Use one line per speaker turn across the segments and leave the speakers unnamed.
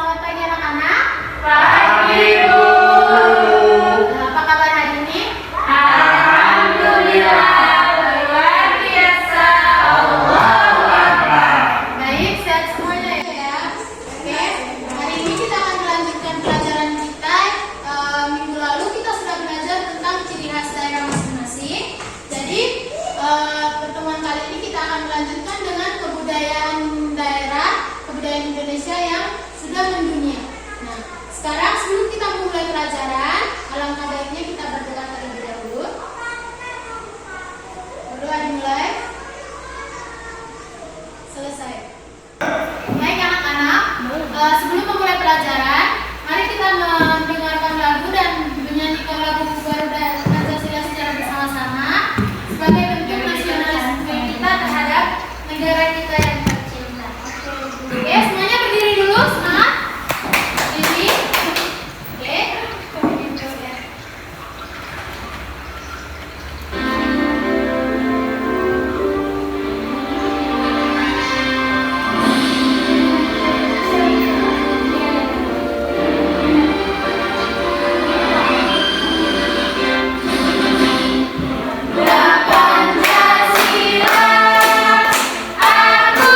Selamat pagi anak-anak.
Pagi, Bu.
Apa kabar hari ini?
Alhamdulillah, luar biasa. Allahu Akbar.
Baik, sehat semuanya ya. Oke, hari ini kita akan melanjutkan pelajaran kita. Minggu lalu kita sudah belajar tentang ciri khas daerah masing-masing. Jadi pertemuan kali ini kita akan melanjutkan dengan kebudayaan daerah, kebudayaan Indonesia yang sudah mendunia. Nah, sekarang sebelum kita memulai pelajaran, alangkah baiknya kita berdoa terlebih dahulu. Berdoa dimulai. Selesai. Baik anak-anak, sebelum memulai pelajaran, mari kita mendengarkan lagu dan menyanyikan lagu Garuda Pancasila secara bersama-sama sebagai bentuk nasionalisme kita terhadap negara kita yang tercinta. Oke, semuanya berdiri dulu, semangat. Berdiri. Oke.
Pancasila, aku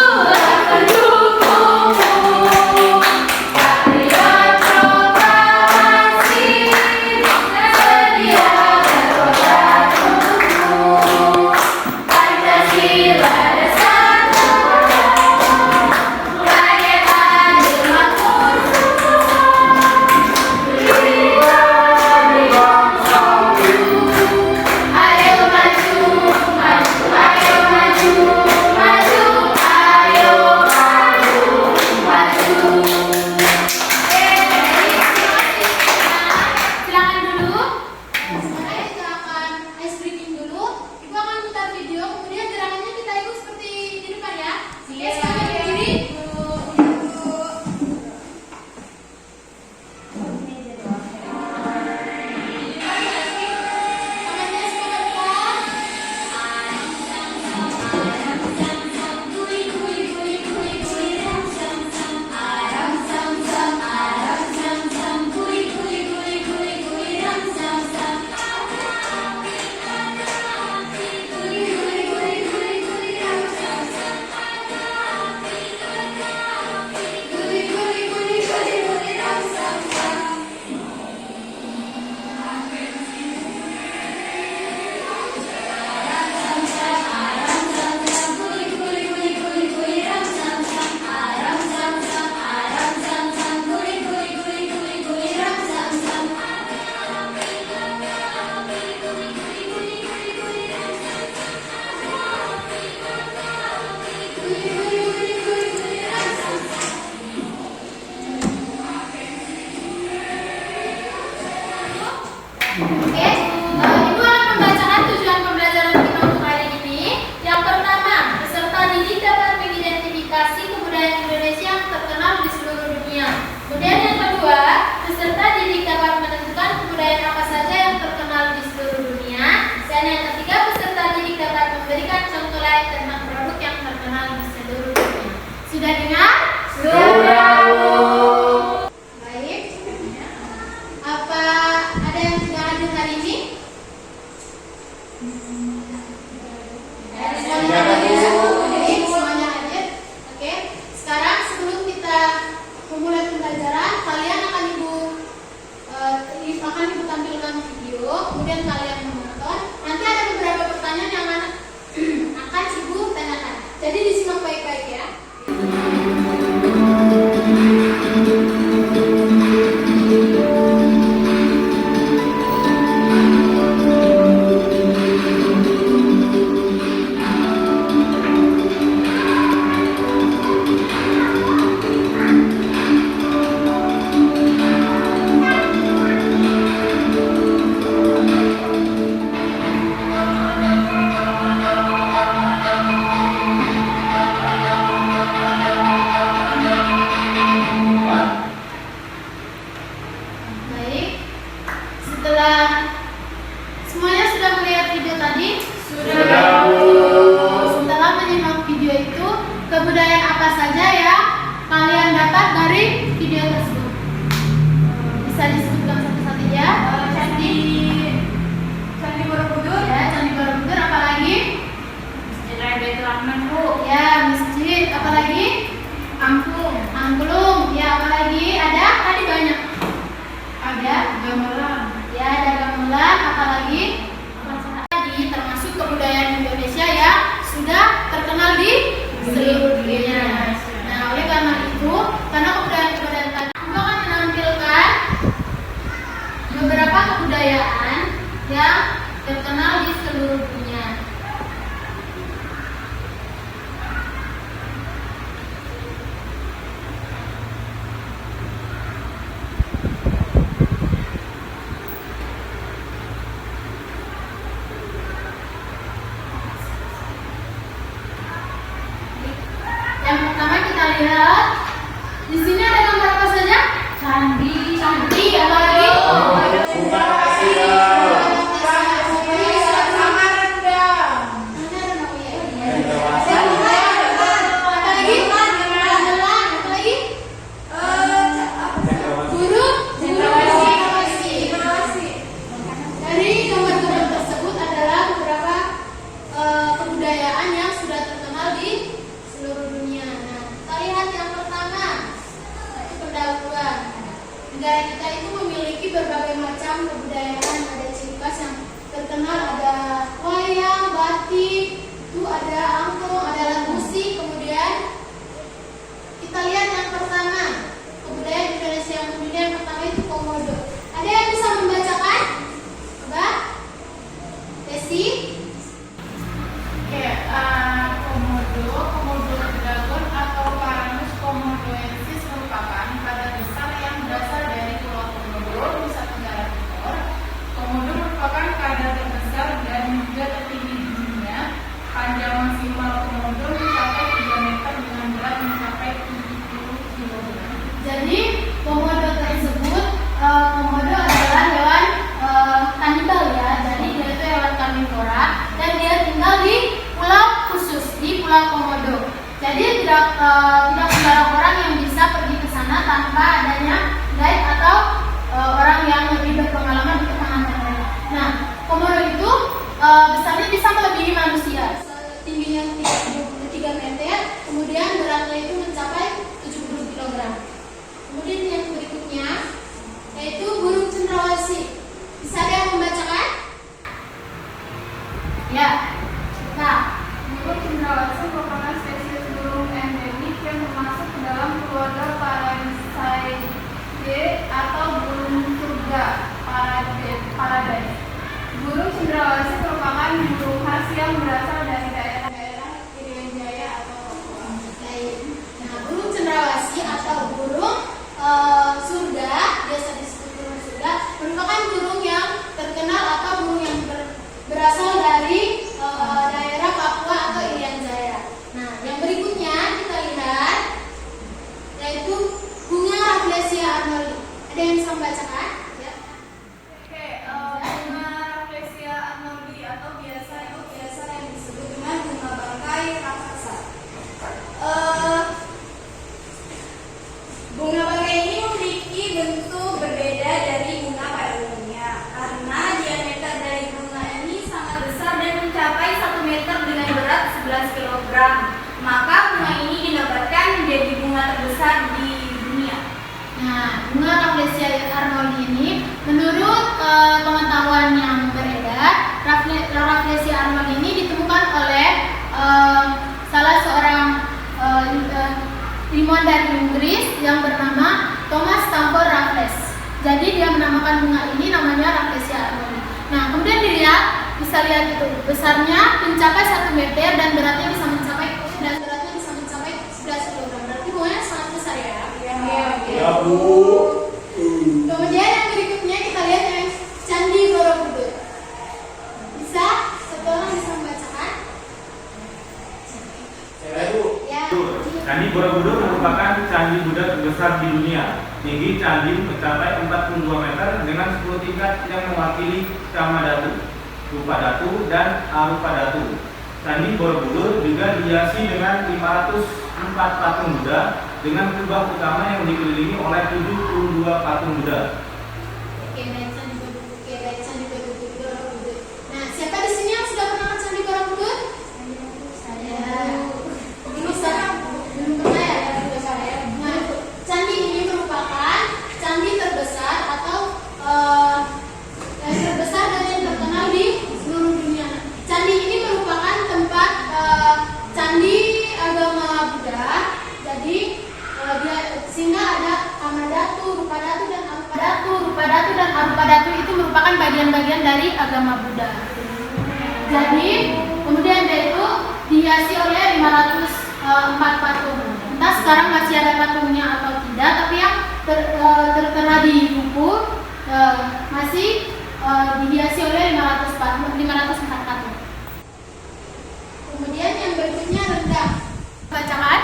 kita lihat di sini ada gambar apa saja? Candi, apa lagi? Negara kita itu memiliki berbagai macam kebudayaan, ada ciri khas yang terkenal, ada wayang, batik, itu ada angklung, ada alat musik. Kemudian kita lihat yang pertama, kebudayaan Indonesia yang mendunia yang pertama itu komodo. Ada yang bisa membacakan? Coba, Desi.
Komodo dragon atau Paramus komodoensis merupakan badan besar yang berasal dari Pulau Komodo, Nusa Tenggara Timur. Komodo merupakan kadal terbesar dan juga tertinggi di dunia. Panjang maksimal komodo mencapai 3 meter dengan berat mencapai 70 kg.
Jadi komodo tersebut, komodo adalah hewan kanibal ya. Jadi dia itu hewan karnivora dan dia tinggal di pulau khusus di Pulau Komodo. Jadi tidak sembarang orang yang bisa pergi ke sana tanpa adanya guide atau orang yang lebih berpengalaman untuk mengantarnya. Nah, komodo itu besarnya bisa melebihi manusia. Tingginya 33 meter, kemudian beratnya itu mencapai 70 kg. Kemudian yang berikutnya yaitu burung cendrawasih. Bisa ada yang membacakan? Ya. Nah,
Burung cendrawasih merupakan spesies burung endemik yang termasuk ke dalam keluarga Paradisaceae atau burung surga paradise. Burung cendrawasih merupakan burung khas yang berasal dari daerah-daerah Irian Jaya atau Papua.
Nah, burung cendrawasih atau burung surga, biasa disebut burung surga, merupakan burung yang terkenal atau burung yang berasal dari daerah Papua atau Irian Jaya. Nah, yang berikutnya kita lihat yaitu bunga Rafflesia arnoldi. Ada yang bisa membacakan? Ya.
Bunga Rafflesia arnoldi atau biasa yang disebut dengan bunga bangkai raksasa. Bunga bangkai ini memiliki bentuk berbeda dari bunga pada umumnya karena diameter dari bunga ini sangat besar dan mencapai 1 meter dengan berat 11 kg. Maka bunga ini dinobatkan menjadi bunga terbesar di dunia.
Nah, bunga Rafflesia arnoldi ini menurut pengetahuan yang beredar, Rafflesia arnoldi ini ditemukan oleh salah seorang ilmuwan dari Inggris yang bernama Thomas Stamford Raffles. Jadi dia menamakan bunga ini namanya Rafflesia arnoldi. Nah, kemudian dilihat, bisa lihat itu besarnya mencapai 1 meter dan beratnya bisa mencapai 11 kg. Berarti bunganya sangat besar ya.
Ya,
Bu.
Kemudian yang berikutnya kita lihat yang Candi Borobudur. Bisa? Satu orang bisa membacakan?
Saya Bu.
Ya.
Candi Borobudur merupakan candi Buddha terbesar di dunia. Tinggi candi mencapai 42 meter dengan 10 tingkat yang mewakili Kamadatu, Rupadatu, dan Arupadatu. Candi Borobudur juga dihiasi dengan 504 patung Buddha dengan kubah utama yang dikelilingi oleh 72 patung Buddha.
Oke, baik Candi Borobudur. Nah, siapa di sini yang sudah pernah ke Candi Borobudur? Saya. Belum pernah ya? Nah, candi ini merupakan candi terbesar atau yang terbesar dan yang terkenal di seluruh dunia. Candi ini merupakan tempat candi agama Buddha. Jadi sehingga ada Kamadatu, Rupadatu, dan Arupadatu. Rupadatu dan Arupadatu itu merupakan bagian-bagian dari agama Buddha. Jadi kemudian dia itu dihiasi oleh 504 patung. Entah sekarang masih ada patungnya atau tidak, tapi yang tertera di buku masih dihiasi oleh 504 patung. Kemudian yang berikutnya rendang. Bacaan?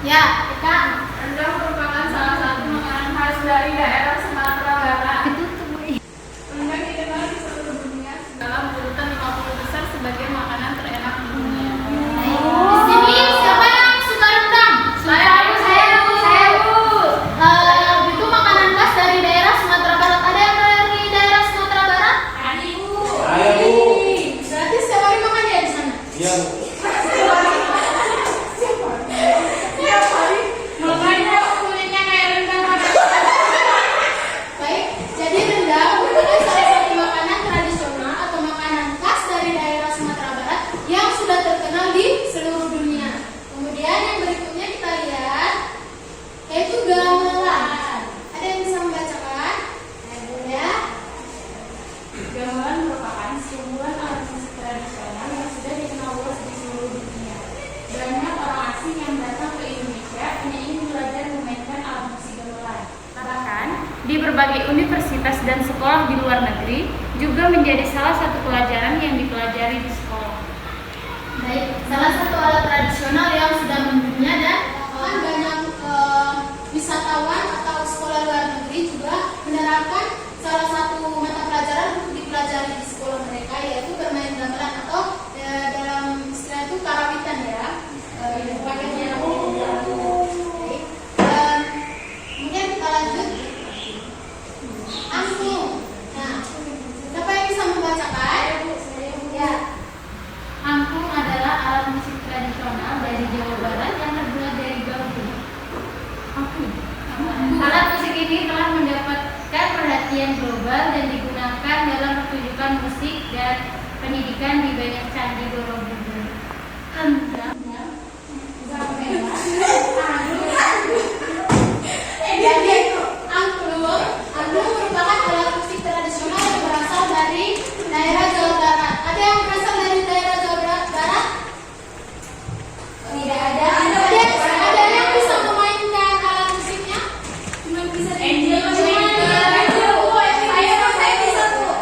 Ya, Kak.
Rendang merupakan salah satu makanan khas dari daerah Sumatera Barat. Rendang dikenal di seluruh dunia dalam urutan 50 besar sebagai makanan terenak di dunia.
Di sini siapa yang suka rendang?
Saya, Bu.
Itu makanan khas dari daerah Sumatera Barat. Ada yang dari daerah Sumatera Barat?
Saya, Bu.
Berarti setiap hari makan ya di sana?
Iya, Bu.
Makanya kulitnya kayak rendang.
Baik, jadi rendang merupakan salah satu makanan tradisional atau makanan khas dari daerah Sumatera Barat yang sudah terkenal di seluruh dunia. Kemudian yang berikutnya kita lihat yaitu gamelan. Ada yang bisa membacakan? Ya.
Gamelan merupakan sebuah alat musik tradisional yang sudah dikenal luas di seluruh dunia. Banyak orang asing yang datang ke Indonesia hanya ingin belajar memainkan alat musik gamelan. Bahkan di berbagai universitas dan sekolah di luar negeri juga menjadi salah satu pelajaran yang dipelajari di sekolah.
Baik, salah satu alat tradisional yang sudah mendunia dan bahkan banyak wisatawan atau sekolah luar negeri juga menerapkan salah satu mata pelajaran untuk dipelajari di sekolah mereka, yaitu bermain gamelan atau dalam istilah itu karawitan ya. Pakainya. Baik. Kemudian kita lanjut. Angklung. Nah, siapa yang bisa membacakan? Ya.
Angklung adalah alat musik tradisional dari Jawa Barat yang terbuat dari bambu. Alat musik ini telah mendapatkan perhatian global dan digunakan dalam pertunjukan musik dan pendidikan di banyak candi Borobudur.
Jadi angklung merupakan alat musik tradisional yang berasal dari daerah Jawa Barat. Ada yang berasal dari daerah Jawa Barat? Tidak ada. Ada yang bisa memainkan alat musiknya? Cuma bisa saya bisa tuh.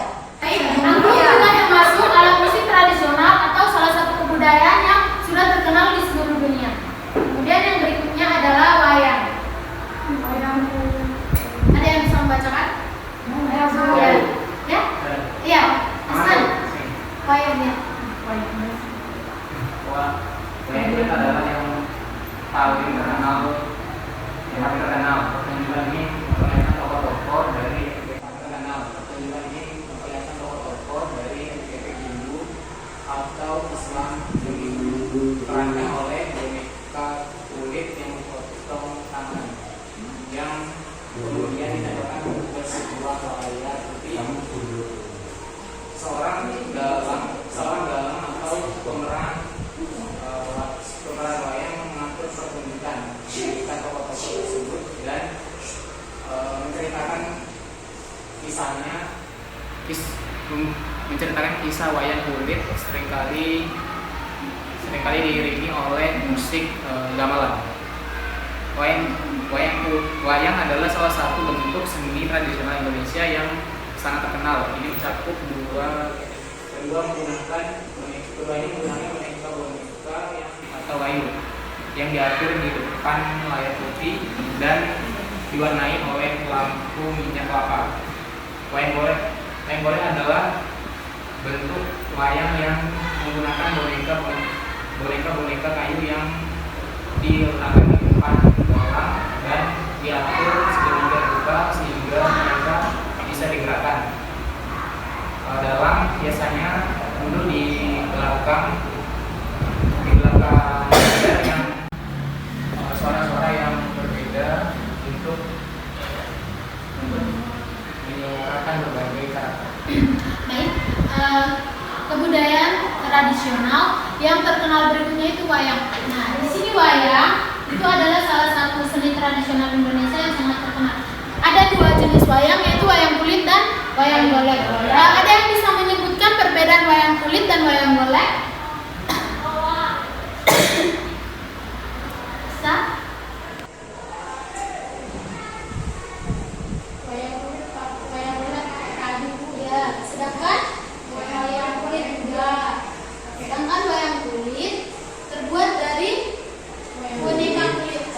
Angklung juga termasuk alat musik tradisional atau salah satu kebudayaan yang sudah terkenal di seluruh dunia. Kemudian yang berikutnya adalah wayang. Ada yang bisa membacakan? Ya. Ya? Iya. Hasan. Wayangnya.
Wah, wayang itu adalah yang paling terkenal. Pertunjukan ini memperlihatkan tokoh-tokoh dari Hindu atau Islam diperankan oleh boneka kulit yang dipotong tangan yang kemudian ditempelkan ke sebuah layar putih. Seorang dalang atau pemeran wayang mengatur pertunjukan, menjadikan tokoh-tokoh tersebut dan menceritakan kisah wayang kulit seringkali diiringi oleh musik gamelan. Wayang adalah salah satu bentuk seni tradisional Indonesia yang sangat terkenal. Ini mencakup keduanya menggunakan boneka yang atau wayang yang diatur di depan layar putih dan diwarnai oleh lampu minyak kelapa. Wayang goreng adalah bentuk wayang yang menggunakan boneka kayu yang diletakkan di depan orang dan diatur sedemikian rupa sehingga mereka bisa digerakkan. Dalam biasanya duduk di belakang yang suara-suara yang berbeda untuk menyuarakan berbagai karakter.
Baik, kebudayaan tradisional yang terkenal berikutnya itu wayang. Nah, di sini wayang itu adalah salah satu seni tradisional Indonesia yang sangat terkenal. Ada dua jenis wayang, yaitu wayang kulit dan wayang golek. Ada yang bisa menyebutkan perbedaan wayang kulit dan wayang golek? Bisa? Wayang golek pakai kayu ya. Sedangkan wayang kulit juga. Sedangkan wayang kulit terbuat dari boneka kulit.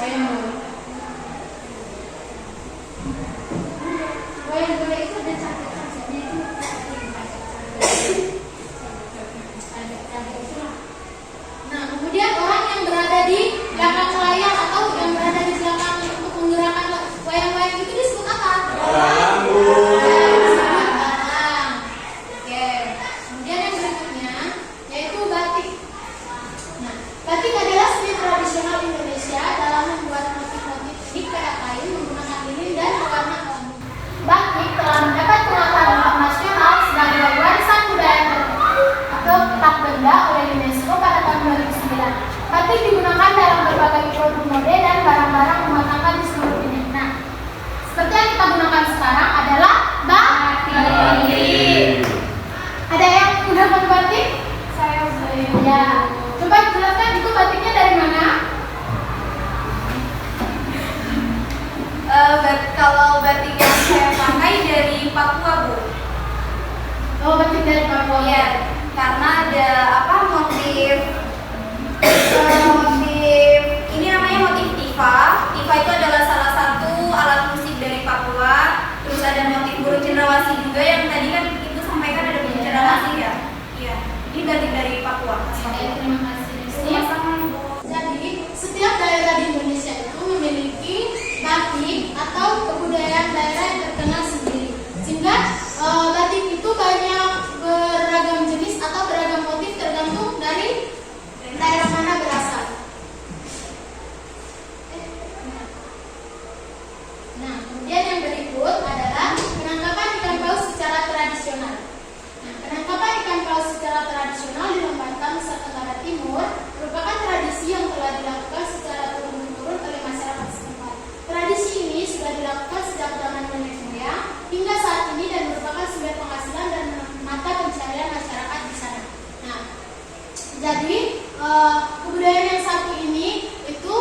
batik digunakan dalam berbagai produk mode dan barang-barang rumah tangga di seluruh dunia. Nah, seperti yang kita gunakan sekarang adalah batik. Ada yang udah buat batik? Saya belum. Ya, coba jelaskan itu batiknya dari mana?
Kalau batik yang saya pakai dari Papua, Bu.
Oh, batik dari Papua.
Iya, karena ada motif ini namanya motif tifa. Tifa itu adalah salah satu alat musik dari Papua. Terus ada motif burung cendrawasih juga yang tadi kan itu sampaikan ada burung cendrawasih ya. Iya, ini batik dari Papua.
Oke, terima kasih.
Sama-sama, Bu.
Jadi, setiap daerah di Indonesia itu memiliki batik atau kebudayaan daerah yang terkenal sendiri. Sehingga batik itu banyak beragam jenis atau beragam motif tergantung dari daerah mana berasal. Nah, kemudian yang berikut adalah penangkapan ikan paus secara tradisional. Nah, penangkapan ikan paus secara tradisional di Lombata, Nusa Tenggara Timur merupakan tradisi yang telah dilakukan secara turun-temurun oleh masyarakat setempat. Tradisi ini sudah dilakukan sejak zaman nenek moyang hingga saat ini dan merupakan sumber penghasilan dan mata pencarian masyarakat di sana. Nah, jadi kebudayaan yang satu ini itu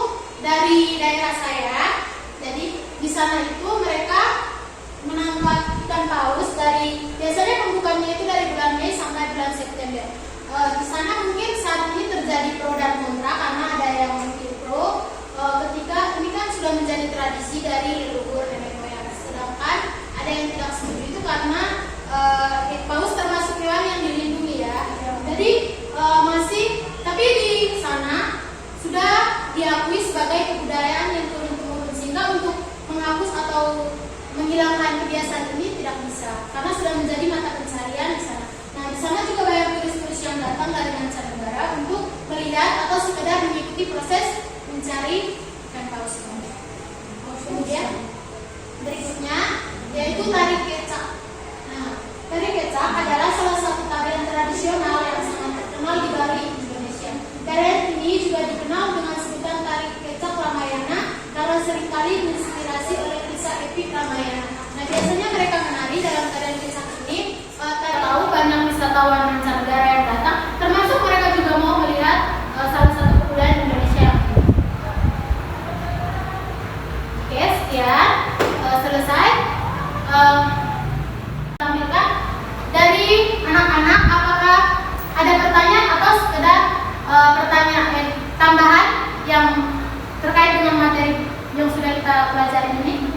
dari daerah saya. Jadi di sana itu mereka menangkap ikan paus dari biasanya pembukanya itu dari bulan Mei sampai bulan September. Di sana mungkin saat ini terjadi pro dan kontra karena ada yang mungkin pro ketika ini kan sudah menjadi tradisi dari leluhur nenek moyang. Sedangkan ada yang tidak setuju itu karena paus termasuk hewan yang dilindungi ya. Jadi tapi di sana sudah diakui sebagai kebudayaan yang turun-temurun sehingga untuk menghapus atau menghilangkan kebiasaan ini tidak bisa karena sudah menjadi mata pencarian di sana. Nah, di sana juga banyak turis-turis yang datang dari mancanegara untuk melihat atau sekedar mengikuti proses mencari ikan paus ini. Kemudian berikutnya yaitu tari kecak. Nah, tari kecak adalah salah satu tarian tradisional yang sangat terkenal di Bali, Indonesia. Tarian ini juga dikenal dengan sebutan tari kecak Ramayana karena seringkali diinspirasi oleh kisah epik Ramayana. Nah, biasanya mereka menari dalam tarian kecak ini. Tahu banyak wisatawan mancanegara yang datang, termasuk mereka juga mau melihat salah satu kebudayaan Indonesia. Oke, sekian selesai. Tampilkan dari anak-anak, apakah ada pertanyaan atau sekedar pertanyaan tambahan yang terkait dengan materi yang sudah kita pelajari ini?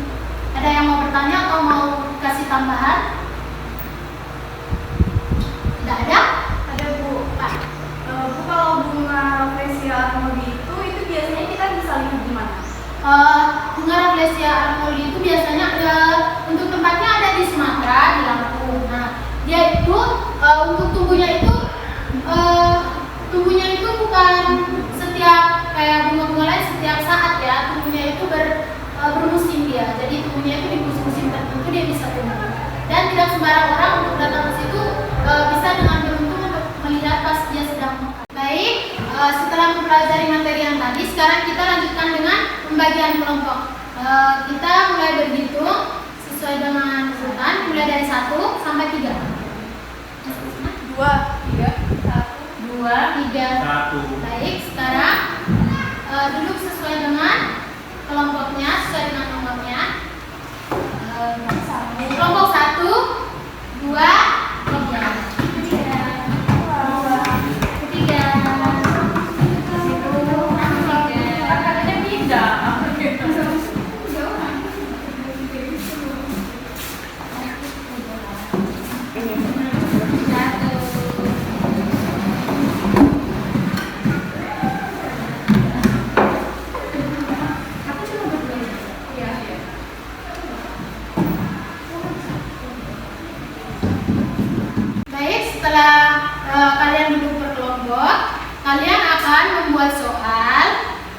Ada yang mau bertanya atau mau kasih tambahan? Tidak ada? Ada, Bu.
Bu, kalau bunga Rafflesia armodi itu biasanya kita bisa lihat di mana?
Bunga Rafflesia armodi itu biasanya untuk tempatnya ada di Sumatera, di Lampung. Nah, dia itu untuk tumbuhnya itu bukan setiap kayak bunga-bunga lain setiap saat ya. Tumbuhnya itu bermusim dia. Jadi tumbuhnya itu di musim tertentu dia bisa tumbuh. Dan tidak sembarang orang untuk datang ke situ bisa dengan beruntung untuk melihat pas dia sedang mekar. Baik, setelah mempelajari materi yang tadi, sekarang kita lanjutkan dengan pembagian kelompok. Kita mulai berhitung sesuai dengan urutan, mulai dari 1 sampai 3.
2, 3, 1,
2, 3,
1.
Baik, sekarang duduk sesuai dengan kelompoknya, sesuai dengan nomornya. Kelompok 1, 2, 3. Setelah kalian duduk berkelompok, kalian akan membuat soal.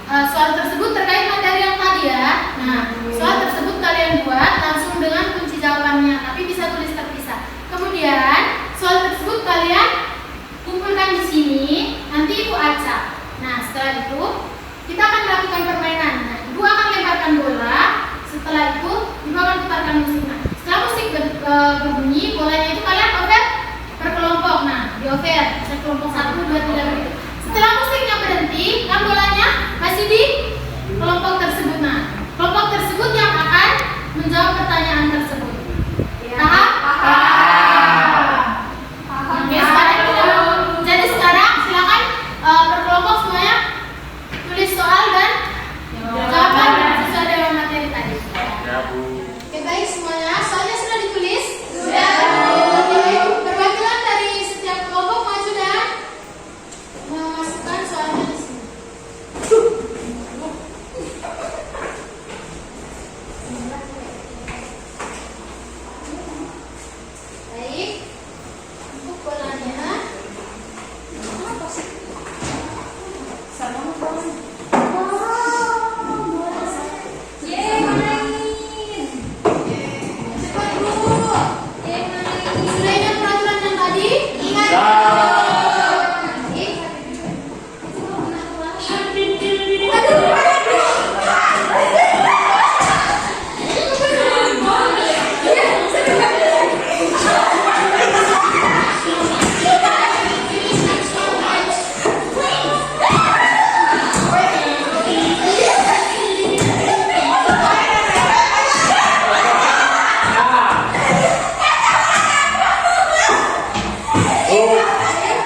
Soal tersebut terkait materi yang tadi ya. Nah, soal tersebut kalian buat langsung dengan kunci jawabannya, tapi bisa tulis terpisah. Kemudian soal tersebut kalian kumpulkan di sini, nanti Ibu acak. Nah, setelah itu kita akan melakukan permainan. Nah, ibu akan lemparkan bola. Setelah itu ibu akan putarkan musik. Nah, setelah musik berbunyi, bolanya itu kalian over per kelompok. Nah, di over kelompok 1, 2, 3 begitu. Setelah musiknya berhenti, kan bolanya masih di kelompok tersebut. Nah, kelompok tersebut yang akan menjawab pertanyaan tersebut. Paham? Oke, sekarang jadi sekarang silakan per kelompok semuanya tulis soal dan jawaban sesuai dengan materi tadi.
Ya, Bu.
Oke, baik semuanya. Soalnya sudah ditulis? Sudah. Oke, perwakilan dari setiap kelompok maju dan memasukkan soalnya di sini. Baik. Untuk bolanya. Apa sih? Sama bola. Sudah ingat peraturan yang tadi? Ingat.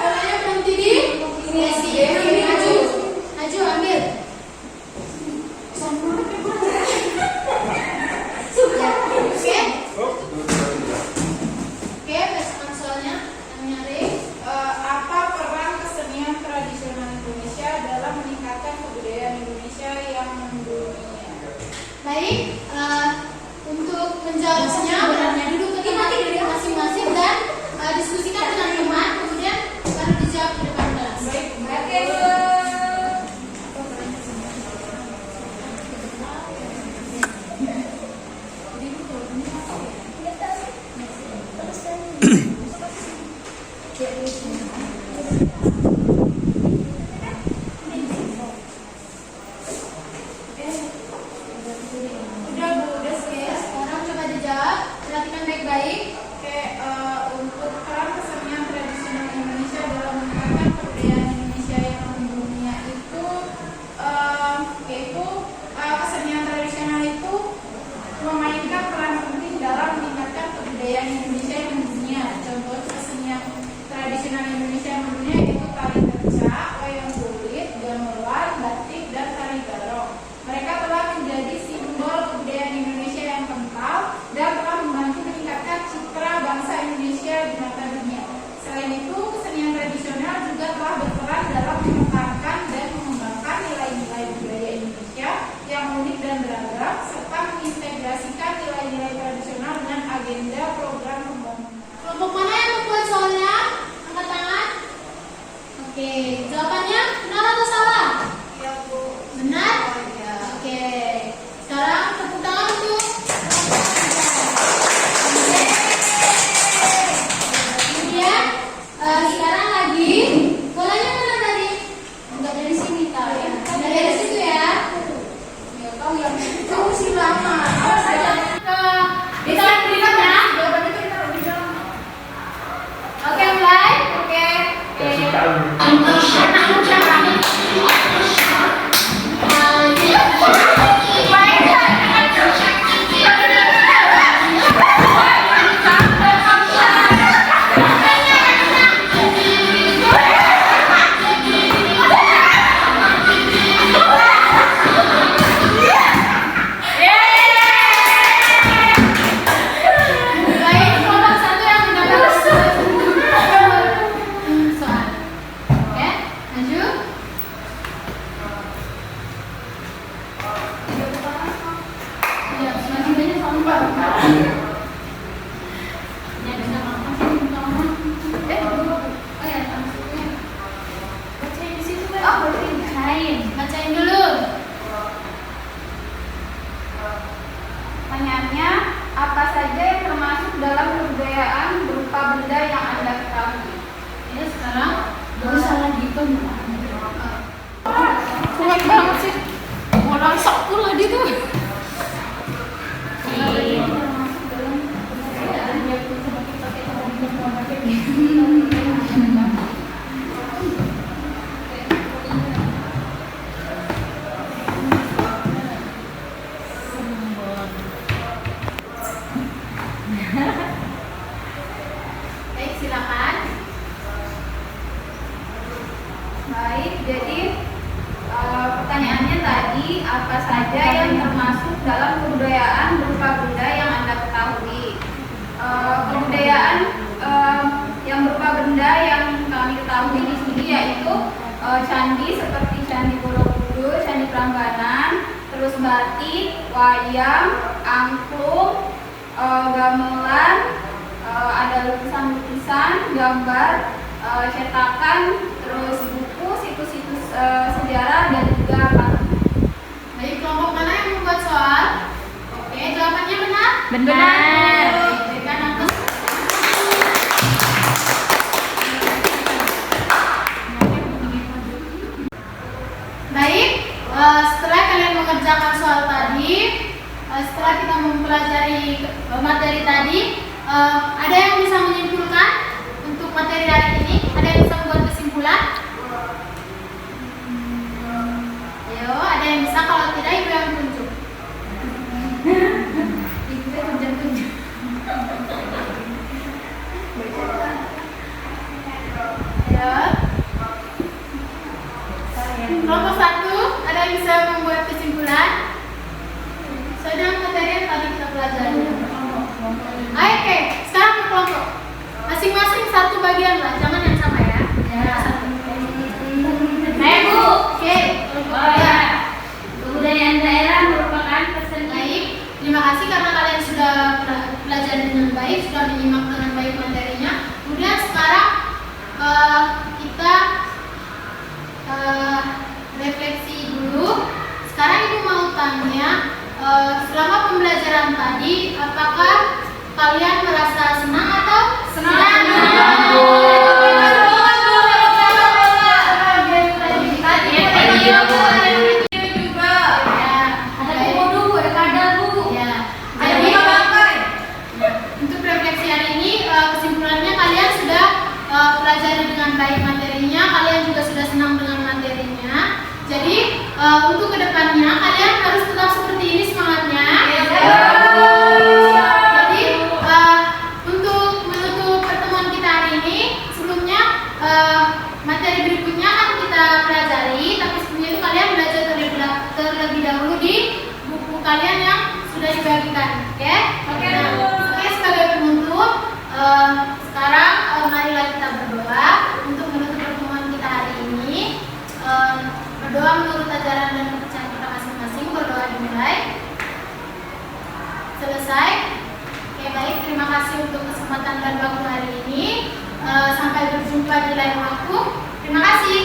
Bolanya berhenti di sini. Maju. Maju ambil. Oke. Oke, berdasarkan soalnya yang nyari.
Apa peran kesenian tradisional Indonesia dalam meningkatkan kebudayaan Indonesia yang mendunia?
Baik, untuk menjawabnya berada dulu ke tempat diri masing-masing dan diskusikan dengan teman, kemudian baru dijawab di depan kelas.
Udah Bu, udah
Oke, sekarang coba dijawab. Perhatikan baik-baik.
Oke, untuk peran kesenian tradisional Indonesia dalam meningkatkan kebudayaan Indonesia yang mendunia itu, yaitu kesenian tradisional itu memainkan peran penting dalam meningkatkan kebudayaan Indonesia yang mendunia. Contoh kesenian tradisional Indonesia yang mendunia yaitu tari becak, wayang kulit, gamelan, batik, dan tari garong. Mereka telah menjadi simbol kebudayaan Indonesia yang kental dan telah membantu meningkatkan citra bangsa Indonesia di mata dunia. Selain itu, kesenian tradisional juga telah berperan dalam menekankan dan mengembangkan nilai-nilai budaya Indonesia yang unik dan beragam, serta mengintegrasikan nilai-nilai tradisional dengan agenda program pembangunan.
Kelompok mana yang membuat soalnya? Angkat tangan. Oke, jawabannya benar atau salah?
Ya Bu.
Benar? Oke. Sekarang tepuk tangan untuk kemudian sekarang lagi bolanya mana tadi? Enggak dari sini tahu ya. Dari situ ya. Ya tahu yang kamu sih lama. Bisa berikutnya. Oke, mulai. Oke.
Kasih tahu.
Baik, kelompok satu yang mendapat soal. Oke, maju. Ya, semakin banyak soal. Ya, bisa makan sih, oh ya, maksudnya. Bacain di situ, Beb. Oh, bacain. Bacain dulu.
Pertanyaannya, apa saja yang termasuk dalam kebudayaan berupa benda yang Anda ketahui?
Ya, sekarang gak usah lagi itu.
Kuat banget sih.
Baik, jadi pertanyaannya tadi apa saja yang termasuk dalam kebudayaan berupa benda yang Anda ketahui? Kebudayaan yang berupa benda yang kami ketahui di sini yaitu candi seperti Candi Borobudur, Candi Prambanan, terus batik, wayang, angklung, gamelan, ada lukisan-lukisan, gambar, cetakan, terus buku, situs-situs sejarah dan juga patung.
Baik, kelompok mana yang membuat soal? Oke, jawabannya benar?
Benar.
Berikan angka. Baik, setelah kalian mengerjakan soal tadi, setelah kita mempelajari materi tadi, ada yang bisa menyimpulkan untuk materi hari ini? Ada yang bisa membuat kesimpulan? Ayo, ada yang bisa? Kalau tidak, ibu yang tunjuk. Ibu yang tunjuk. Ayo. Kelompok 1, ada yang bisa membuat kesimpulan? Sedang materi yang tadi kita pelajari. Oke, sekarang ke kelompok. Masing-masing satu bagian lah, jangan yang sama ya. Satu.
Bu.
Oke, kelompok ya.
Kebudayaan daerah merupakan kesenian.
Baik, terima kasih karena kalian sudah belajar dengan baik, sudah menyimak dengan baik materinya. Kemudian sekarang kita refleksi dulu. Sekarang ibu mau tanya, selama pembelajaran tadi, apakah kalian merasa senang atau senang? Untuk refleksi hari ini, kesimpulannya kalian sudah pelajari dengan baik materinya, kalian juga sudah senang dengan materinya. Jadi untuk kedepannya kalian harus tetap seperti ini semangatnya. Jadi untuk menutup pertemuan kita hari ini, sebelumnya materi berikutnya akan kita pelajari, tapi sebelumnya itu kalian belajar terlebih dahulu di buku kalian yang sudah dibagikan. Oke? Oke, sebagai penutup, sekarang marilah kita berdoa untuk menutup pertemuan kita hari ini. Berdoa menurut ajaran dan kepercayaan kita masing-masing. Berdoa dimulai. Selesai. Oke, baik, terima kasih untuk kesempatan dan waktu hari ini. Sampai berjumpa di lain waktu. Terima kasih.